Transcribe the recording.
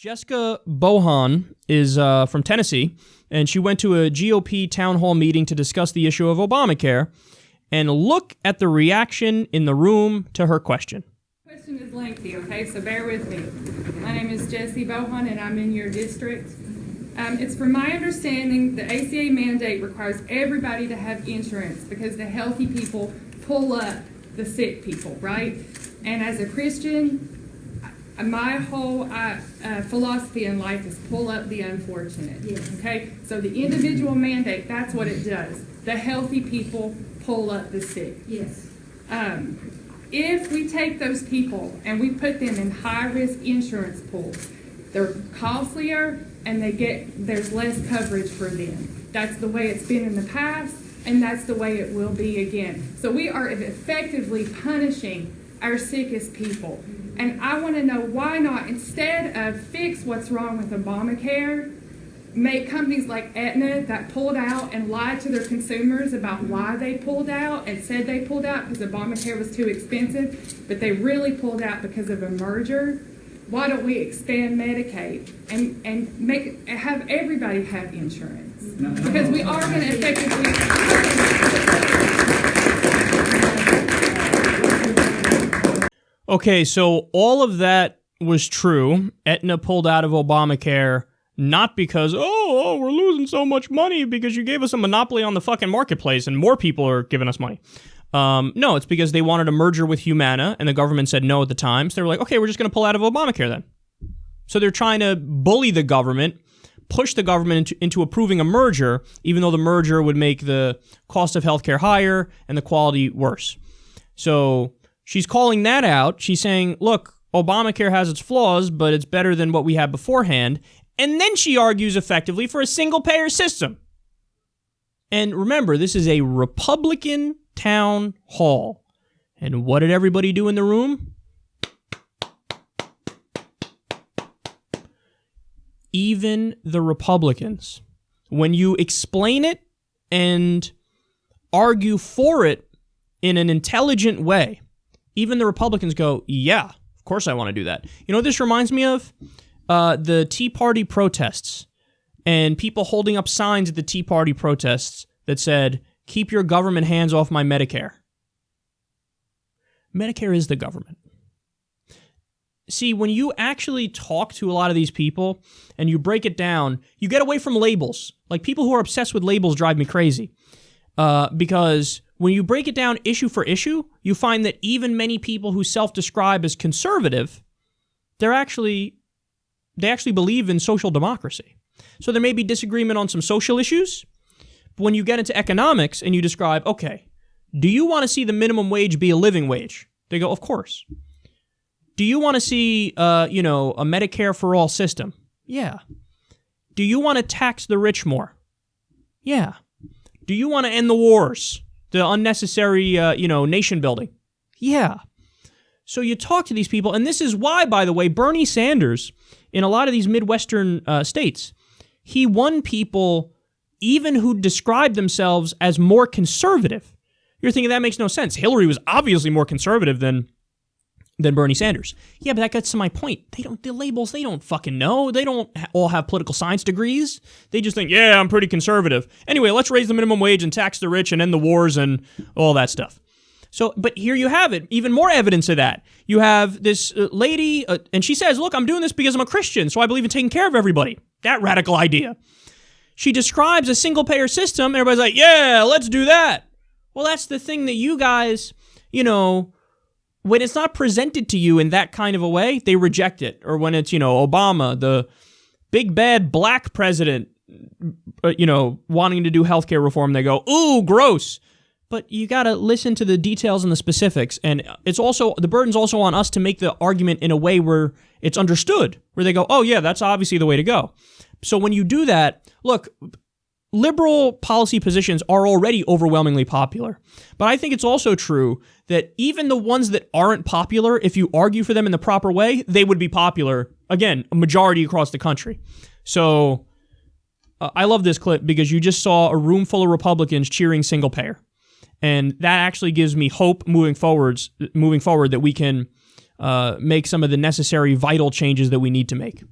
Jessica Bohan is from Tennessee, and she went to a GOP town hall meeting to discuss the issue of Obamacare. And look at the reaction in the room to her question. The question is lengthy, okay, so bear with me. My name is Jessie Bohan, and I'm in your district. It's from my understanding the ACA mandate requires everybody to have insurance because the healthy people pull up the sick people, right? And as a Christian, my whole philosophy in life is pull up the unfortunate. Yes. Okay? So the individual mandate, that's what it does. The healthy people pull up the sick. Yes. If we take those people and we put them in high-risk insurance pools, they're costlier and there's less coverage for them. That's the way it's been in the past, and that's the way it will be again. So we are effectively punishing our sickest people. And I want to know why not, instead of fix what's wrong with Obamacare, make companies like Aetna that pulled out and lied to their consumers about why they pulled out and said they pulled out because Obamacare was too expensive, but they really pulled out because of a merger. Why don't we expand Medicaid and have everybody have insurance? Because we are going to effectively... Okay, so all of that was true. Aetna pulled out of Obamacare not because, we're losing so much money because you gave us a monopoly on the fucking marketplace and more people are giving us money. No, it's because they wanted a merger with Humana and the government said no at the time. So they were like, okay, we're just going to pull out of Obamacare then. So they're trying to bully the government, push the government into approving a merger, even though the merger would make the cost of healthcare higher and the quality worse. So she's calling that out. She's saying, look, Obamacare has its flaws, but it's better than what we had beforehand. And then she argues effectively for a single-payer system. And remember, this is a Republican town hall. And what did everybody do in the room? Even the Republicans. When you explain it and argue for it in an intelligent way, even the Republicans go, yeah, of course I want to do that. You know what this reminds me of? The Tea Party protests and people holding up signs at the Tea Party protests that said, keep your government hands off my Medicare. Medicare is the government. See, when you actually talk to a lot of these people and you break it down, you get away from labels. Like, people who are obsessed with labels drive me crazy. Because when you break it down issue for issue, you find that even many people who self-describe as conservative, they actually believe in social democracy. So there may be disagreement on some social issues, but when you get into economics and you describe, okay, do you want to see the minimum wage be a living wage? They go, of course. Do you want to see, a Medicare for all system? Yeah. Do you want to tax the rich more? Yeah. Do you want to end the wars, the unnecessary, nation building? Yeah. So you talk to these people, and this is why, by the way, Bernie Sanders, in a lot of these Midwestern states, he won people even who described themselves as more conservative. You're thinking that makes no sense. Hillary was obviously more conservative than Bernie Sanders. Yeah, but that gets to my point. The labels, they don't fucking know. They don't all have political science degrees. They just think, yeah, I'm pretty conservative. Anyway, let's raise the minimum wage and tax the rich and end the wars and all that stuff. So, but here you have it. Even more evidence of that. You have this lady, and she says, look, I'm doing this because I'm a Christian, so I believe in taking care of everybody. That radical idea. She describes a single-payer system, and everybody's like, yeah, let's do that. Well, that's the thing that you guys, when it's not presented to you in that kind of a way, they reject it. Or when it's, Obama, the big bad black president, wanting to do healthcare reform, they go, ooh, gross. But you got to listen to the details and the specifics. And it's also, the burden's also on us to make the argument in a way where it's understood, where they go, oh yeah, that's obviously the way to go. So when you do that, look, liberal policy positions are already overwhelmingly popular. But I think it's also true that even the ones that aren't popular, if you argue for them in the proper way, they would be popular, again, a majority across the country. So I love this clip because you just saw a room full of Republicans cheering single payer. And that actually gives me hope moving forward that we can make some of the necessary vital changes that we need to make.